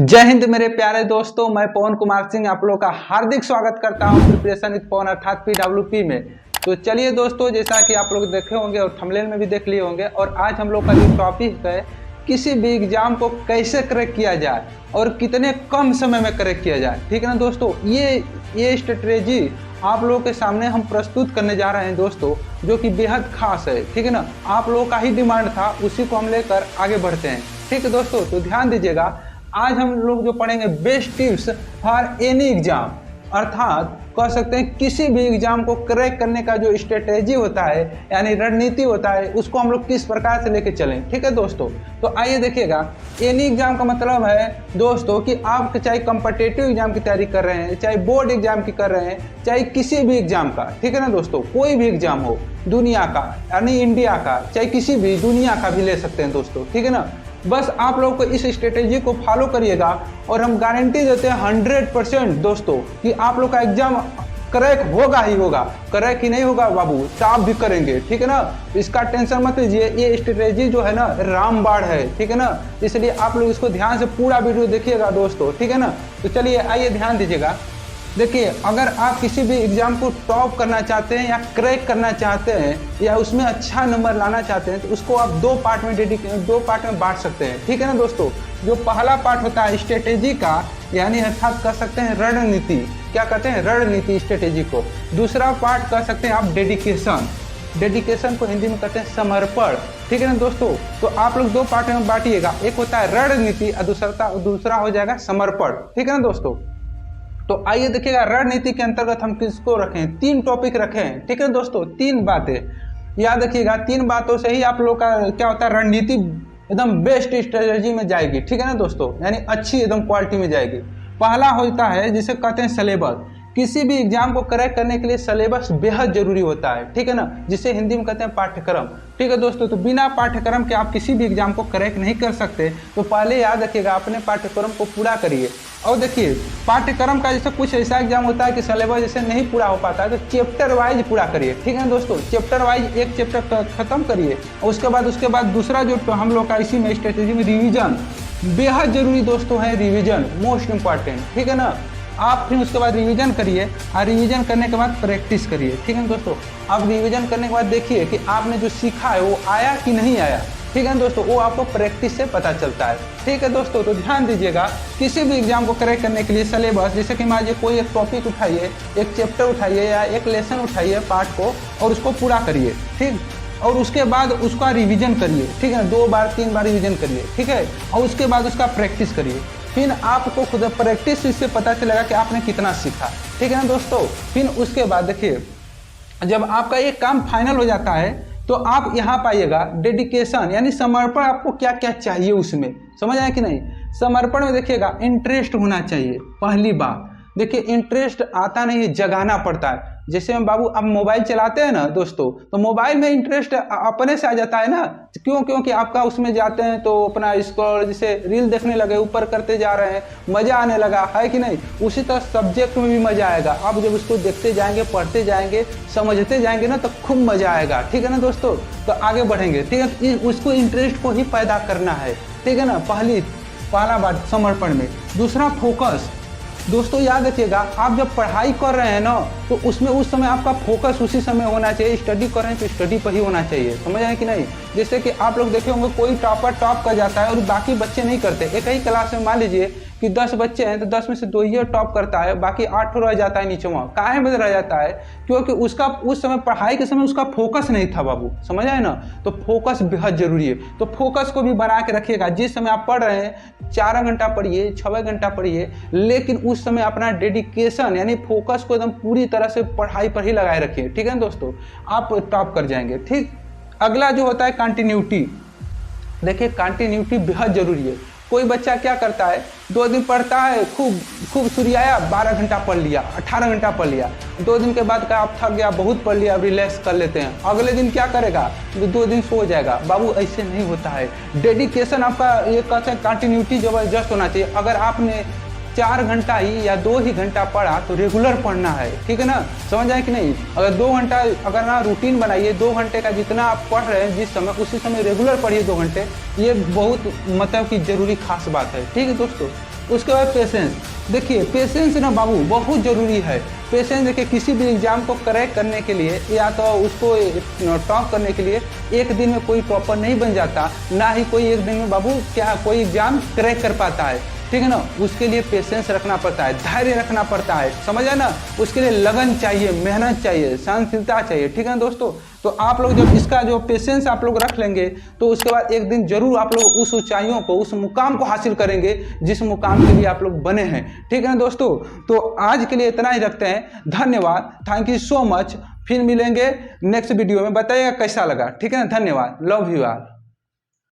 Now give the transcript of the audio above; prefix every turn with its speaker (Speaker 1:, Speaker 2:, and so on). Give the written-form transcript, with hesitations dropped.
Speaker 1: जय हिंद मेरे प्यारे दोस्तों, मैं पवन कुमार सिंह आप लोगों का हार्दिक स्वागत करता हूं प्रिपरेशन विद पवन अर्थात PWP में। तो चलिए दोस्तों, जैसा कि आप लोग देखे होंगे और थंबनेल में भी देख लिए होंगे, और आज हम लोग का जो टॉपिक है किसी भी एग्जाम को कैसे क्रैक किया जाए और कितने कम समय में क्रैक किया जाए। ठीक है ना दोस्तों, ये स्ट्रेटेजी आप लोगों के सामने हम प्रस्तुत करने जा रहे हैं दोस्तों, जो कि बेहद खास है। ठीक है ना, आप लोगों का ही डिमांड था, उसी को हम लेकर आगे बढ़ते हैं। ठीक है दोस्तों, तो ध्यान दीजिएगा, आज हम लोग जो पढ़ेंगे best tips for any exam, अर्थात कह सकते हैं किसी भी एग्जाम को क्रैक करने का जो स्ट्रेटेजी होता है यानी रणनीति होता है, उसको हम लोग किस प्रकार से लेके चलें। ठीक है दोस्तों, तो आइए देखिएगा। एनी एग्जाम का मतलब है दोस्तों कि आप चाहे कॉम्पिटिटिव एग्जाम की तैयारी कर रहे हैं, चाहे बोर्ड एग्जाम की कर रहे हैं, चाहे किसी भी एग्जाम का। ठीक है ना दोस्तों, कोई भी एग्जाम हो, दुनिया का यानी इंडिया का, चाहे किसी भी दुनिया का भी ले सकते हैं दोस्तों। ठीक है ना, बस आप लोगों को इस स्ट्रेटेजी को फॉलो करिएगा और हम गारंटी देते हैं 100% दोस्तों कि आप लोग का एग्जाम क्रैक होगा ही होगा। क्रैक ही नहीं होगा बाबू, टॉप भी करेंगे। ठीक है ना, इसका टेंशन मत लीजिए। ये स्ट्रेटेजी जो है ना रामबाण है। ठीक है ना, इसलिए आप लोग इसको ध्यान से पूरा वीडियो देखिएगा दोस्तों। ठीक है ना, तो चलिए आइए ध्यान दीजिएगा। देखिए, अगर आप किसी भी एग्जाम को टॉप करना चाहते हैं या क्रैक करना चाहते हैं या उसमें अच्छा नंबर लाना चाहते हैं, तो उसको आप दो पार्ट में बांट सकते हैं। ठीक है ना दोस्तों, जो पहला पार्ट होता है स्ट्रेटेजी का, यानी अर्थात कह सकते हैं रणनीति, क्या कहते हैं रणनीति स्ट्रेटेजी को। दूसरा पार्ट कह सकते हैं आप डेडिकेशन को हिंदी में कहते हैं समर्पण। ठीक है ना दोस्तों, तो आप लोग दो पार्ट में बांटिएगा, एक होता है रणनीति और दूसरा हो जाएगा समर्पण। ठीक है ना दोस्तों, तो आइए देखिएगा रणनीति के अंतर्गत हम किसको रखें, 3 टॉपिक रखें। ठीक है दोस्तों, 3 बातें याद रखिएगा। 3 बातों से ही आप लोग का क्या होता है, रणनीति एकदम बेस्ट स्ट्रेटेजी में जाएगी। ठीक है ना दोस्तों, यानी अच्छी एकदम क्वालिटी में जाएगी। पहला होता है जिसे कहते हैं सिलेबस। किसी भी एग्जाम को क्रैक करने के लिए सिलेबस बेहद जरूरी होता है। ठीक है ना, जिसे हिंदी में कहते हैं पाठ्यक्रम। ठीक है दोस्तों, तो बिना पाठ्यक्रम के आप किसी भी एग्जाम को क्रैक नहीं कर सकते। तो पहले याद रखिएगा, अपने पाठ्यक्रम को पूरा करिए। और देखिए, पाठ्यक्रम का जैसे कुछ ऐसा एग्जाम होता है कि सिलेबस जैसे नहीं पूरा हो पाता है, तो चैप्टर वाइज पूरा करिए। ठीक है ना दोस्तों, चैप्टर वाइज एक चैप्टर खत्म करिए और उसके बाद दूसरा जो हम लोग का इसी में स्ट्रेटेजी में रिवीजन बेहद जरूरी दोस्तों है। Revision most important. ठीक है ना, आप फिर उसके बाद रिवीजन करिए और रिवीजन करने के बाद प्रैक्टिस करिए। ठीक है दोस्तों, आप रिवीजन करने के बाद देखिए कि आपने जो सीखा है वो आया कि नहीं आया। ठीक है दोस्तों, वो आपको प्रैक्टिस से पता चलता है। ठीक है दोस्तों, तो ध्यान दीजिएगा, किसी भी एग्जाम को क्रैक करने के लिए सिलेबस, जैसे कि मान लीजिए कोई एक टॉपिक उठाइए, एक चैप्टर उठाइए या एक लेसन उठाइए पार्ट को, और उसको पूरा करिए। ठीक, और उसके बाद उसका रिवीजन करिए। ठीक है, 2 बार 3 बार रिवीजन करिए। ठीक है, और उसके बाद उसका प्रैक्टिस करिए। फिर आपको खुद प्रैक्टिस से पता चलेगा कि आपने कितना सीखा। ठीक है ना दोस्तों, फिर उसके बाद देखिए, जब आपका ये काम फाइनल हो जाता है तो आप यहाँ पाइएगा डेडिकेशन यानी समर्पण। आपको क्या क्या चाहिए उसमें, समझ आया कि नहीं। समर्पण में देखिएगा इंटरेस्ट होना चाहिए। पहली बात देखिए, इंटरेस्ट आता नहीं है, जगाना पड़ता है। जैसे हम बाबू अब मोबाइल चलाते हैं ना दोस्तों, तो मोबाइल में इंटरेस्ट अपने से आ जाता है ना। क्योंकि आपका उसमें जाते हैं तो अपना स्क्रॉल जैसे रील देखने लगे, ऊपर करते जा रहे हैं, मज़ा आने लगा है कि नहीं। उसी तरह सब्जेक्ट में भी मज़ा आएगा। आप जब उसको देखते जाएंगे, पढ़ते जाएंगे, समझते जाएंगे ना, तो खूब मज़ा आएगा। ठीक है ना दोस्तों, तो आगे बढ़ेंगे। ठीक है, उसको इंटरेस्ट को ही पैदा करना है। ठीक है ना, पहला बात समर्पण में। दूसरा फोकस। दोस्तों याद रखिएगा, आप जब पढ़ाई कर रहे हैं ना, तो उसमें उस समय आपका फोकस उसी समय होना चाहिए। स्टडी कर रहे हैं तो स्टडी पर ही होना चाहिए, समझ आए कि नहीं। जैसे कि आप लोग देखे होंगे, कोई टॉपर टॉप कर जाता है और बाकी बच्चे नहीं करते। एक ही क्लास में मान लीजिए कि 10 बच्चे हैं, तो 10 में से 2 ही टॉप करता है, बाकी 8 रह जाता है नीचे वहाँ। काहे में रह जाता है? क्योंकि उसका उस समय पढ़ाई के समय उसका फोकस नहीं था बाबू, समझ आए ना। तो फोकस बेहद जरूरी है। तो फोकस को भी बना के रखिएगा। जिस समय आप पढ़ रहे हैं 4 घंटा पढ़िए, 6 घंटा पढ़िए, लेकिन उस समय अपना डेडिकेशन यानी फोकस को एकदम पूरी तरह से पढ़ाई पर ही लगाए रखिए। ठीक है ना दोस्तों, आप टॉप कर जाएंगे। ठीक, अगला जो होता है कंटिन्यूटी। देखिए, कंटिन्यूटी बेहद जरूरी है। कोई बच्चा क्या करता है, 2 दिन पढ़ता है, खूब सुरियाया, 12 घंटा पढ़ लिया, 18 घंटा पढ़ लिया। 2 दिन के बाद कहा अब थक गया, बहुत पढ़ लिया, अब रिलैक्स कर लेते हैं। अगले दिन क्या करेगा, 2 दिन सो जाएगा। बाबू ऐसे नहीं होता है। डेडिकेशन आपका ये कहते हैं कंटिन्यूटी जबरदस्त होना चाहिए। अगर आपने 4 घंटा ही या 2 ही घंटा पढ़ा तो रेगुलर पढ़ना है। ठीक है ना, समझ आए कि नहीं। अगर 2 घंटा अगर ना रूटीन बनाइए, 2 घंटे का जितना आप पढ़ रहे हैं जिस समय, उसी समय रेगुलर पढ़िए 2 घंटे। ये बहुत मतलब कि जरूरी खास बात है। ठीक है दोस्तों, उसके बाद पेशेंस। देखिए पेशेंस ना बाबू बहुत ज़रूरी है। पेशेंस देखिए किसी भी एग्ज़ाम को क्रैक करने के लिए या तो उसको टॉप करने के लिए एक दिन में कोई प्रॉपर नहीं बन जाता, ना ही कोई एक दिन में बाबू क्या कोई एग्ज़ाम क्रैक कर पाता है, ठीक है ना। उसके लिए पेशेंस रखना पड़ता है, धैर्य रखना पड़ता है, समझा ना। उसके लिए लगन चाहिए, मेहनत चाहिए, सहनशीलता चाहिए, ठीक है ना दोस्तों। तो आप लोग जब इसका जो पेशेंस आप लोग रख लेंगे तो उसके बाद एक दिन जरूर आप लोग उस ऊंचाइयों को, उस मुकाम को हासिल करेंगे जिस मुकाम के लिए आप लोग बने हैं, ठीक है ना दोस्तों। तो आज के लिए इतना ही रखते हैं, धन्यवाद, थैंक यू सो मच। फिर मिलेंगे नेक्स्ट वीडियो में, बताइएगा कैसा लगा, ठीक है ना। धन्यवाद, लव यू ऑल।